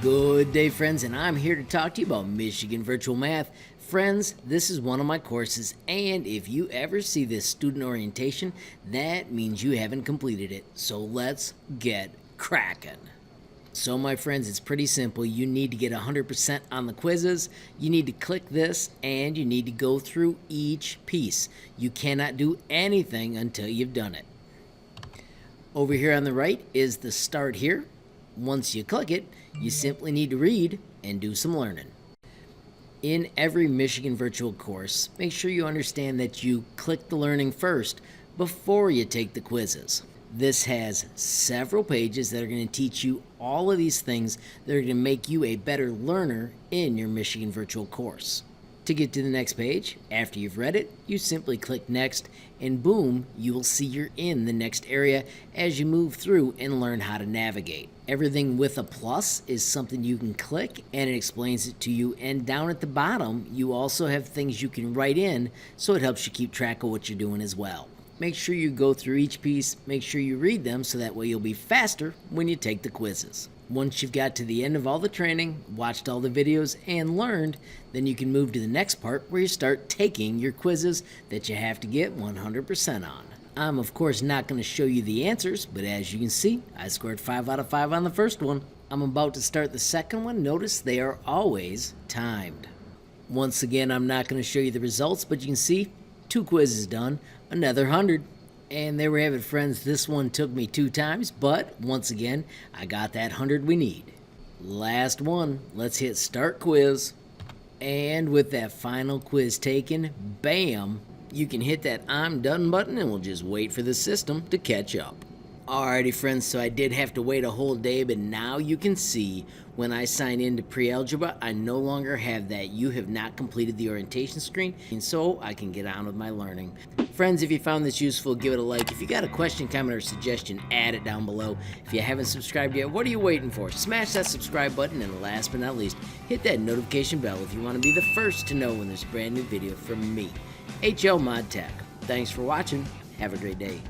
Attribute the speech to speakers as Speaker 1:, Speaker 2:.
Speaker 1: Good day, friends, and I'm here to talk to you about Michigan Virtual Math. Friends, this is one of my courses, and if you ever see this student orientation, that means you haven't completed it. So let's get cracking. So my friends, it's pretty simple. You need to get 100% on the quizzes. You need to click this, and you need to go through each piece. You cannot do anything until you've done it. Over here on the right is the start here. Once you click it, you simply need to read and do some learning. In every Michigan virtual course, make sure you understand that you click the learning first before you take the quizzes. This has several pages that are going to teach you all of these things that are going to make you a better learner in your Michigan virtual course. To get to the next page, after you've read it, you simply click next, and boom, you will see you're in the next area as you move through and learn how to navigate. Everything with a plus is something you can click and it explains it to you, and down at the bottom you also have things you can write in, so it helps you keep track of what you're doing as well. Make sure you go through each piece, make sure you read them, so that way you'll be faster when you take the quizzes. Once you've got to the end of all the training, watched all the videos, and learned, then you can move to the next part where you start taking your quizzes that you have to get 100% on. I'm of course not going to show you the answers, but as you can see, I scored 5 out of 5 on the first one. I'm about to start the second one. Notice they are always timed. Once again, I'm not going to show you the results, but you can see 2 quizzes done, another 100. And there we have it, friends. This one took me 2 times, but once again, I got that 100 we need. Last one. Let's hit start quiz. And with that final quiz taken, bam, you can hit that I'm done button and we'll just wait for the system to catch up. Alrighty, friends, so I did have to wait a whole day, but now you can see when I sign into pre-algebra, I no longer have that "you have not completed the orientation" screen, and so I can get on with my learning. Friends, if you found this useful, give it a like. If you got a question, comment, or suggestion, add it down below. If you haven't subscribed yet, what are you waiting for? Smash that subscribe button, and last but not least, hit that notification bell if you want to be the first to know when there's a brand new video from me, HLModTech. Thanks for watching. Have a great day.